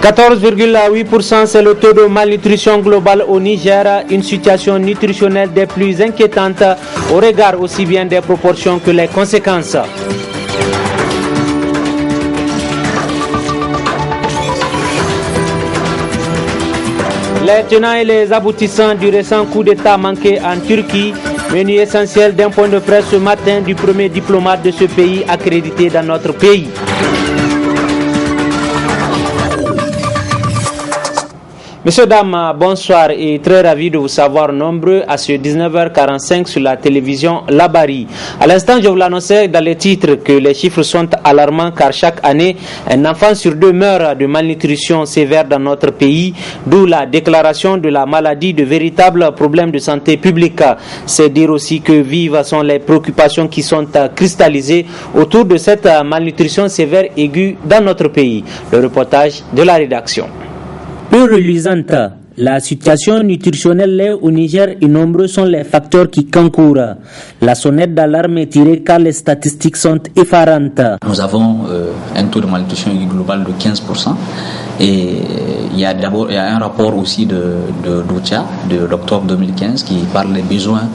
14,8%, c'est le taux de malnutrition globale au Niger, une situation nutritionnelle des plus inquiétantes au regard aussi bien des proportions que les conséquences. Les tenants et les aboutissants du récent coup d'État manqué en Turquie, menu essentiel d'un point de presse ce matin du premier diplomate de ce pays accrédité dans notre pays. Messieurs, dames, bonsoir et très ravi de vous savoir nombreux à ce 19h45 sur la télévision Labari. À l'instant, je vous l'annonçais dans les titres que les chiffres sont alarmants car chaque année, un enfant sur 2 meurt de malnutrition sévère dans notre pays, d'où la déclaration de la maladie de véritables problèmes de santé publique. C'est dire aussi que vives sont les préoccupations qui sont cristallisées autour de cette malnutrition sévère aiguë dans notre pays. Le reportage de la rédaction. Peu reluisante, la situation nutritionnelle au Niger et nombreux sont les facteurs qui concourent. La sonnette d'alarme est tirée car les statistiques sont effarantes. Nous avons un taux de malnutrition global de 15%. Et il y a un rapport aussi d'OCHA d'octobre 2015 qui parle des besoins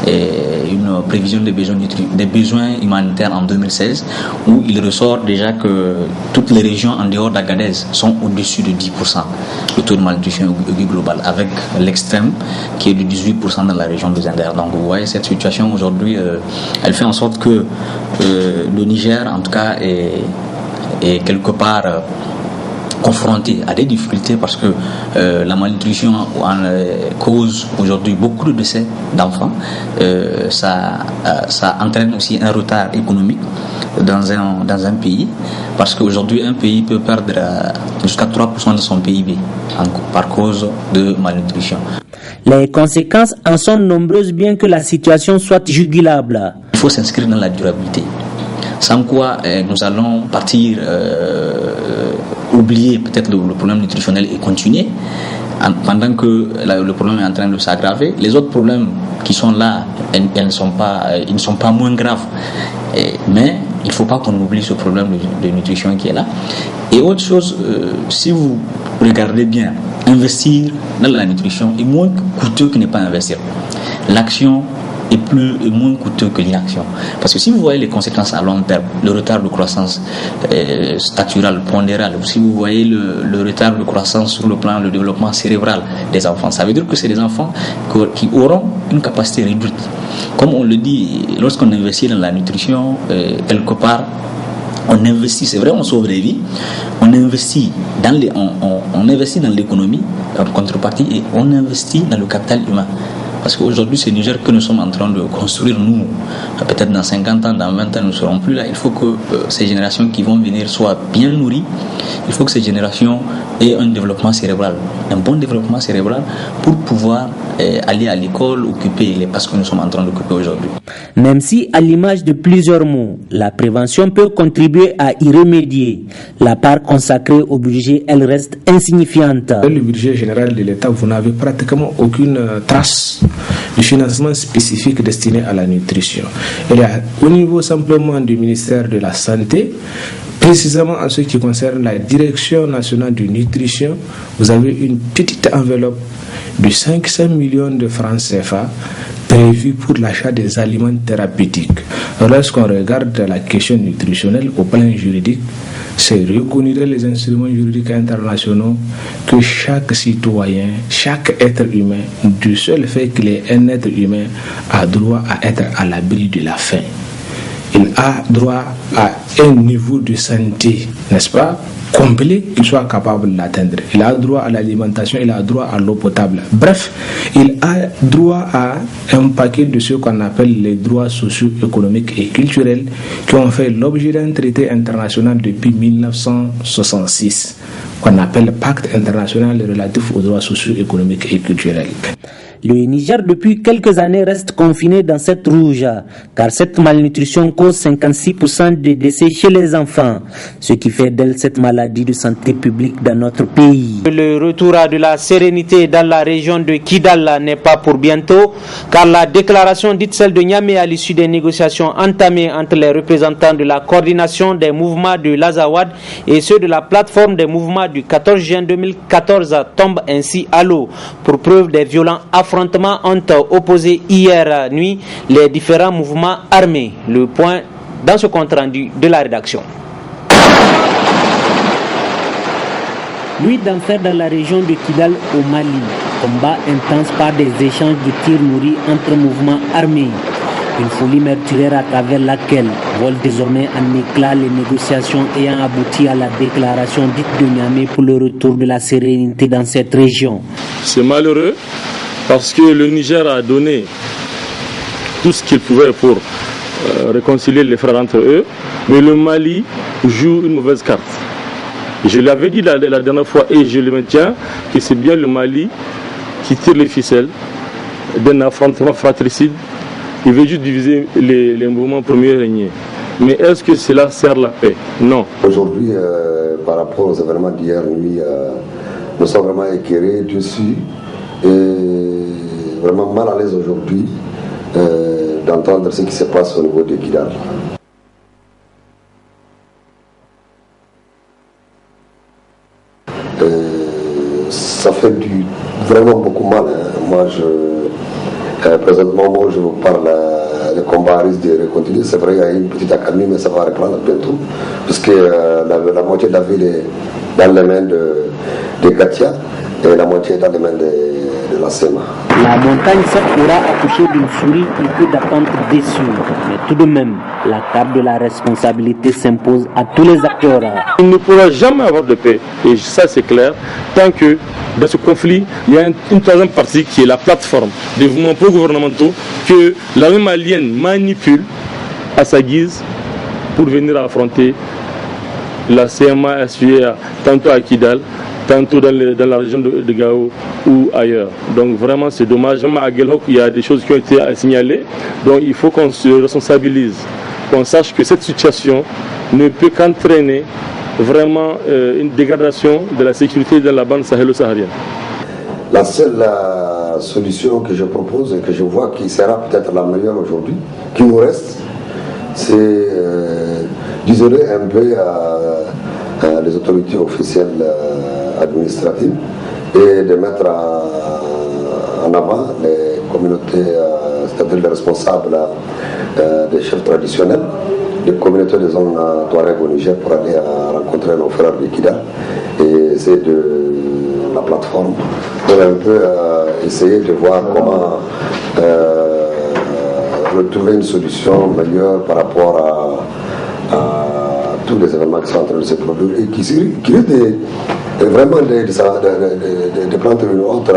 et une prévision des besoins humanitaires en 2016 où il ressort déjà que toutes les régions en dehors d'Agadez sont au-dessus de 10% le taux de malnutrition globale avec l'extrême qui est de 18% dans la région de Zender. Donc vous voyez cette situation aujourd'hui, elle fait en sorte que le Niger en tout cas est quelque part confrontés à des difficultés parce que la malnutrition cause aujourd'hui beaucoup de décès d'enfants. Ça entraîne aussi un retard économique dans un pays parce qu'aujourd'hui un pays peut perdre jusqu'à 3% de son PIB par cause de malnutrition. Les conséquences en sont nombreuses bien que la situation soit jugulable. Il faut s'inscrire dans la durabilité. Sans quoi nous allons partir oublier peut-être le problème nutritionnel et continuer pendant que le problème est en train de s'aggraver. Les autres problèmes qui sont là, ils ne sont pas moins graves. Mais il ne faut pas qu'on oublie ce problème de nutrition qui est là. Et autre chose, si vous regardez bien, investir dans la nutrition est moins coûteux que ne pas investir. L'action est moins coûteux que l'inaction. Parce que si vous voyez les conséquences à long terme, le retard de croissance staturale, pondérale, si vous voyez le retard de croissance sur le plan du développement cérébral des enfants, ça veut dire que c'est des enfants qui auront une capacité réduite. Comme on le dit, lorsqu'on investit dans la nutrition, quelque part, on investit, c'est vrai, on sauve des vies, on investit on investit dans l'économie en contrepartie et on investit dans le capital humain. Parce qu'aujourd'hui, c'est Niger que nous sommes en train de construire, nous. Peut-être dans 50 ans, dans 20 ans, nous ne serons plus là. Il faut que ces générations qui vont venir soient bien nourries. Il faut que ces générations aient un développement cérébral, un bon développement cérébral pour pouvoir aller à l'école, occuper les postes que nous sommes en train d'occuper aujourd'hui. Même si, à l'image de plusieurs mots, la prévention peut contribuer à y remédier, la part consacrée au budget, elle reste insignifiante. Dans le budget général de l'État, vous n'avez pratiquement aucune trace du financement spécifique destiné à la nutrition. Il y a au niveau simplement du ministère de la Santé, précisément en ce qui concerne la Direction nationale de nutrition, vous avez une petite enveloppe de 500 millions de francs CFA prévue pour l'achat des aliments thérapeutiques. Lorsqu'on regarde la question nutritionnelle au plan juridique, c'est reconnu dans les instruments juridiques internationaux que chaque citoyen, chaque être humain, du seul fait qu'il est un être humain, a droit à être à l'abri de la faim. Il a droit à un niveau de santé, n'est-ce pas, complet, qu'il soit capable d'atteindre. Il a droit à l'alimentation, il a droit à l'eau potable. Bref, il a droit à un paquet de ce qu'on appelle les droits socio-économiques et culturels qui ont fait l'objet d'un traité international depuis 1966, qu'on appelle le Pacte international relatif aux droits socio-économiques et culturels. Le Niger, depuis quelques années, reste confiné dans cette rouge, car cette malnutrition cause 56% de décès chez les enfants, ce qui fait d'elle cette maladie de santé publique dans notre pays. Le retour à de la sérénité dans la région de Kidal n'est pas pour bientôt, car la déclaration dite celle de Niamey à l'issue des négociations entamées entre les représentants de la coordination des mouvements de l'Azawad et ceux de la plateforme des mouvements du 14 juin 2014 tombe ainsi à l'eau. Pour preuve, des violents affrontements ont opposé hier nuit les différents mouvements armés. Le point dans ce compte rendu de la rédaction. Nuit d'enfer dans la région de Kidal au Mali. Combat intense par des échanges de tirs nourris entre mouvements armés. Une folie meurtrière à travers laquelle volent désormais en éclats les négociations ayant abouti à la déclaration dite de Niamey pour le retour de la sérénité dans cette région. C'est malheureux parce que le Niger a donné tout ce qu'il pouvait pour réconcilier les frères entre eux, mais le Mali joue une mauvaise carte. Je l'avais dit la dernière fois et je le maintiens, que c'est bien le Mali qui tire les ficelles d'un affrontement fratricide. Il veut juste diviser les mouvements pour mieux régner. Mais est-ce que cela sert la paix? Non. Aujourd'hui, par rapport aux événements d'hier nuit, nous sommes vraiment éclairés dessus et vraiment mal à l'aise aujourd'hui d'entendre ce qui se passe au niveau de Kidal. Ça fait vraiment beaucoup mal. Moi, présentement, moi, je vous parle, le combat risque de continuer. C'est vrai, il y a une petite accalmie, mais ça va reprendre bientôt, puisque la moitié de la ville est dans les mains de Katia et la moitié est dans les mains de la SEMA. La montagne certes aura accouché d'une souris qui peut d'attendre déçue, mais tout de même, la carte de la responsabilité s'impose à tous les acteurs. Il ne pourra jamais avoir de paix, et ça c'est clair, tant que dans ce conflit, il y a une troisième partie qui est la plateforme des mouvements pro-gouvernementaux que l'armée malienne manipule à sa guise pour venir affronter la CMA SUA, tantôt à Kidal, tantôt dans la région de Gao ou ailleurs. Donc vraiment c'est dommage. Même à Guelhok, il y a des choses qui ont été signalées. Donc il faut qu'on se responsabilise, qu'on sache que cette situation ne peut qu'entraîner vraiment une dégradation de la sécurité dans la bande sahélo-saharienne. La seule solution que je propose et que je vois qui sera peut-être la meilleure aujourd'hui, qui nous reste, c'est d'isoler un peu les autorités officielles administratives et de mettre en avant les communautés, c'est-à-dire les responsables des chefs traditionnels, des communautés des zones Touareg au Niger pour aller rencontrer nos frères de Kidal et essayer de la plateforme pour un peu essayer de voir comment retrouver une solution meilleure par rapport à tous les événements qui sont en train de se produire et qui risquent vraiment de prendre une autre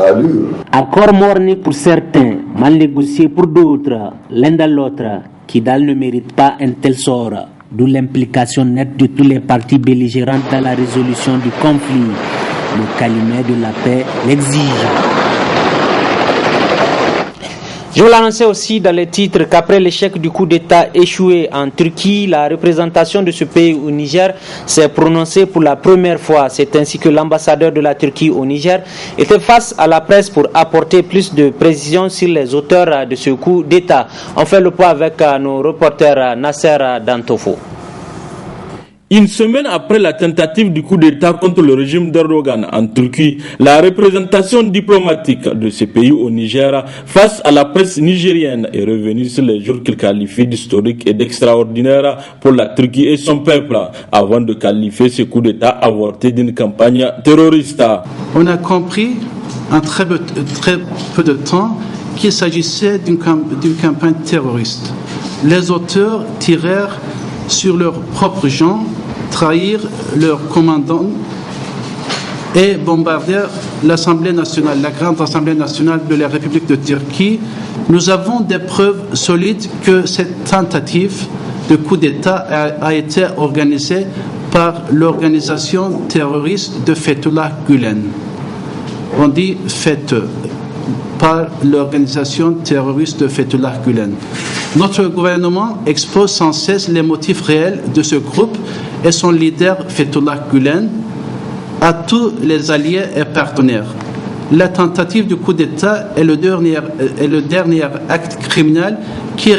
allure. Accord morné pour certains, mal négocié pour d'autres, l'un dans l'autre. Kidal ne mérite pas un tel sort, d'où l'implication nette de tous les partis belligérants dans la résolution du conflit. Le calumet de la paix l'exige. Je vous l'annonçais aussi dans les titres qu'après l'échec du coup d'État échoué en Turquie, la représentation de ce pays au Niger s'est prononcée pour la première fois. C'est ainsi que l'ambassadeur de la Turquie au Niger était face à la presse pour apporter plus de précisions sur les auteurs de ce coup d'État. On fait le point avec nos reporters Nasser Dantofo. Une semaine après la tentative du coup d'État contre le régime d'Erdogan en Turquie, la représentation diplomatique de ce pays au Niger face à la presse nigérienne est revenue sur les jours qu'il qualifie d'historique et d'extraordinaire pour la Turquie et son peuple, avant de qualifier ce coup d'État avorté d'une campagne terroriste. On a compris en très peu de temps qu'il s'agissait d'une campagne terroriste. Les auteurs tirèrent sur leurs propres gens, trahirent leurs commandants et bombardèrent l'Assemblée nationale, la grande Assemblée nationale de la République de Turquie. Nous avons des preuves solides que cette tentative de coup d'État a été organisée par l'organisation terroriste de Fethullah Gülen. On dit FETÖ, par l'organisation terroriste Fethullah Gülen. Notre gouvernement expose sans cesse les motifs réels de ce groupe et son leader Fethullah Gülen à tous les alliés et partenaires. La tentative du coup d'État est le dernier acte criminel qui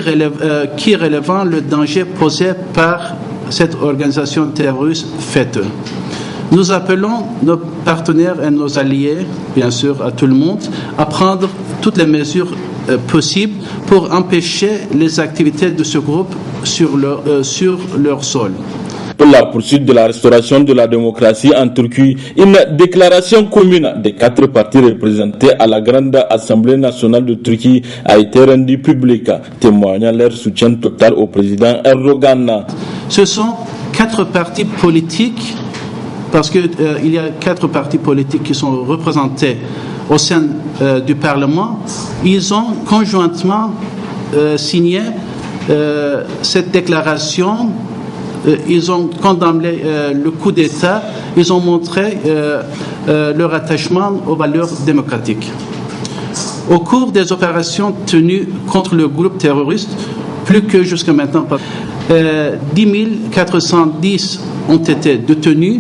relèvant le danger posé par cette organisation terroriste FET. Nous appelons nos partenaires et nos alliés, bien sûr à tout le monde, à prendre toutes les mesures possibles pour empêcher les activités de ce groupe sur leur sol. Pour la poursuite de la restauration de la démocratie en Turquie, une déclaration commune des 4 partis représentés à la Grande Assemblée nationale de Turquie a été rendue publique, témoignant leur soutien total au président Erdogan. Ce sont 4 partis politiques, parce qu'il y a 4 partis politiques qui sont représentés au sein du Parlement. Ils ont conjointement signé cette déclaration. Ils ont condamné le coup d'État, ils ont montré leur attachement aux valeurs démocratiques. Au cours des opérations tenues contre le groupe terroriste, plus que jusqu'à maintenant, 10 410 ont été détenus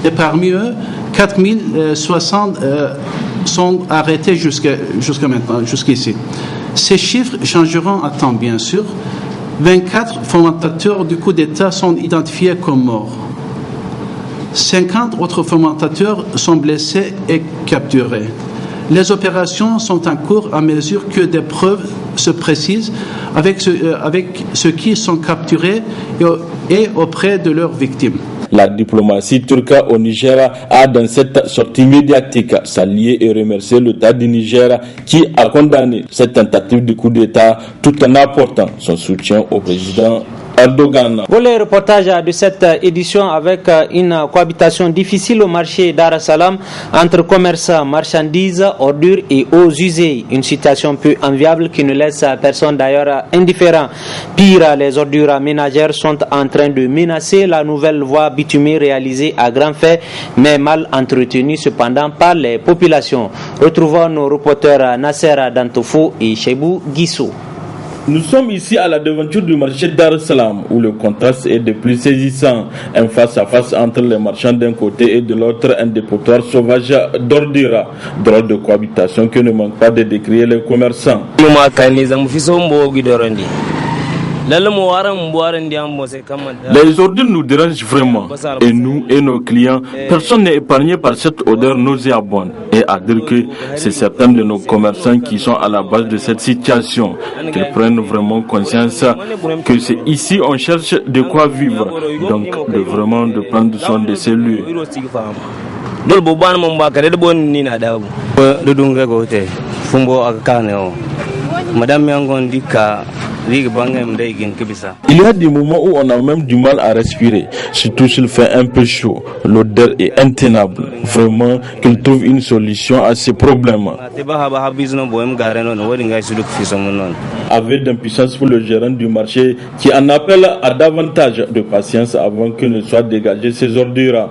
et parmi eux, 4 060 sont arrêtés jusqu'à maintenant, jusqu'ici. Ces chiffres changeront à temps, bien sûr. 24 fomentateurs du coup d'État sont identifiés comme morts. 50 autres fomentateurs sont blessés et capturés. Les opérations sont en cours à mesure que des preuves se précisent avec ceux qui sont capturés et auprès de leurs victimes. La diplomatie turque au Niger a, dans cette sortie médiatique, salué et remercié l'État du Niger qui a condamné cette tentative de coup d'État tout en apportant son soutien au président Erdogan. Voilà le reportage de cette édition avec une cohabitation difficile au marché Dar es Salaam entre commerçants, marchandises, ordures et eaux usées. Une situation peu enviable qui ne laisse personne d'ailleurs indifférent. Pire, les ordures ménagères sont en train de menacer la nouvelle voie bitumée réalisée à grands faits mais mal entretenue cependant par les populations. Retrouvons nos reporters Nasser Dantoufou et Chebou Guissou. Nous sommes ici à la devanture du marché Dar es Salaam où le contraste est de plus saisissant. Un face-à-face entre les marchands d'un côté et de l'autre, un dépotoir sauvage d'ordures. Drôle de cohabitation que ne manque pas de décrire les commerçants. Les ordures nous dérangent vraiment et nous et nos clients, personne n'est épargné par cette odeur nauséabonde. Et à dire que c'est certains de nos commerçants qui sont à la base de cette situation, qu'ils prennent vraiment conscience que c'est ici on cherche de quoi vivre, donc de prendre soin de ces lieux. Il y a des moments où on a même du mal à respirer, surtout s'il fait un peu chaud. L'odeur est intenable. Vraiment qu'il trouve une solution à ces problèmes. Avec d'impuissance pour le gérant du marché qui en appelle à davantage de patience avant que ne soient dégagées ces ordures.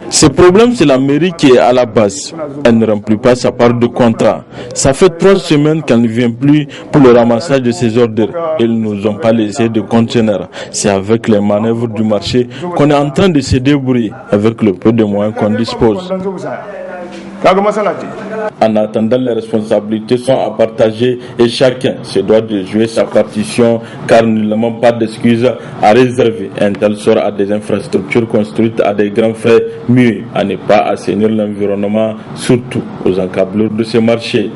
Ce problème, c'est la mairie qui est à la base. Elle ne remplit pas sa part de contrat. Ça fait 3 semaines qu'elle ne vient plus pour le ramassage de ces ordures. Ils ne nous ont pas laissé de conteneurs. C'est avec les manœuvres du marché qu'on est en train de se débrouiller avec le peu de moyens qu'on dispose. En attendant, les responsabilités sont à partager et chacun se doit de jouer sa partition car nullement pas d'excuses à réserver un tel sort à des infrastructures construites à des grands frais, mieux à ne pas assainir l'environnement, surtout aux encablures de ces marchés.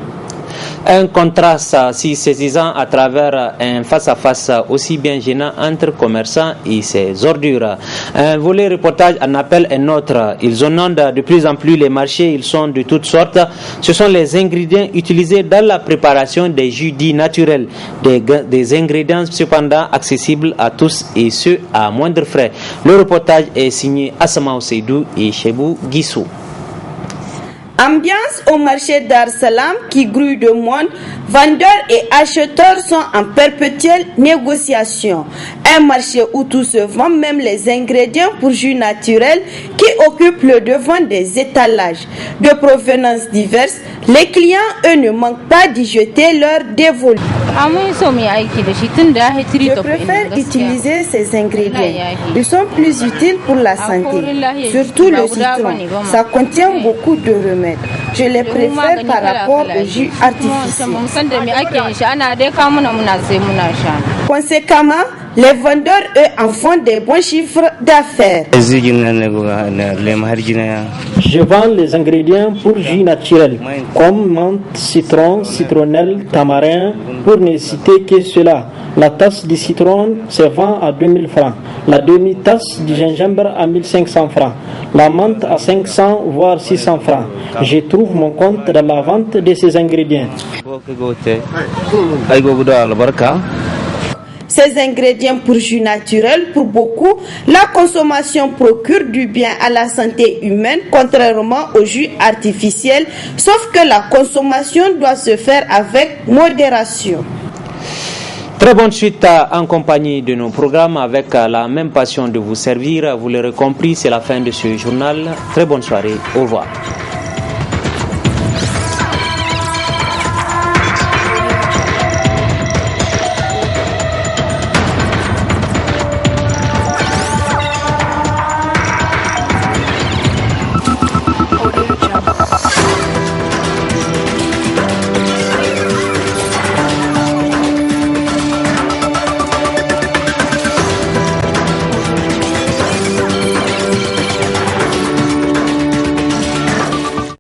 Un contraste si saisissant à travers un face-à-face aussi bien gênant entre commerçants et ses ordures. Un volet reportage en appelle un autre. Ils inondent de plus en plus les marchés, ils sont de toutes sortes. Ce sont les ingrédients utilisés dans la préparation des jus dits naturels, des ingrédients cependant accessibles à tous et ceux à moindre frais. Le reportage est signé Asama Seydou et Chebou Guissou. Ambiance au marché Dar Salam qui grouille de monde, vendeurs et acheteurs sont en perpétuelle négociation. Un marché où tout se vend, même les ingrédients pour jus naturel qui occupent le devant des étalages. De provenance diverses, les clients, eux, ne manquent pas d'y jeter leur dévolu. Je préfère utiliser ces ingrédients. Ils sont plus utiles pour la santé, surtout le citron. Ça contient beaucoup de remèdes. Je les préfère par rapport au jus artificiel. Conséquemment, les vendeurs, eux, en font des bons chiffres d'affaires. Je vends les ingrédients pour jus naturel, comme menthe, citron, citronnelle, tamarin, pour ne citer que cela. La tasse de citron se vend à 2000 francs, la demi-tasse de gingembre à 1500 francs, la menthe à 500 voire 600 francs. Je trouve mon compte dans la vente de ces ingrédients. Ces ingrédients pour jus naturel, pour beaucoup, la consommation procure du bien à la santé humaine, contrairement au jus artificiel, sauf que la consommation doit se faire avec modération. Très bonne suite en compagnie de nos programmes avec la même passion de vous servir. Vous l'aurez compris, c'est la fin de ce journal. Très bonne soirée. Au revoir.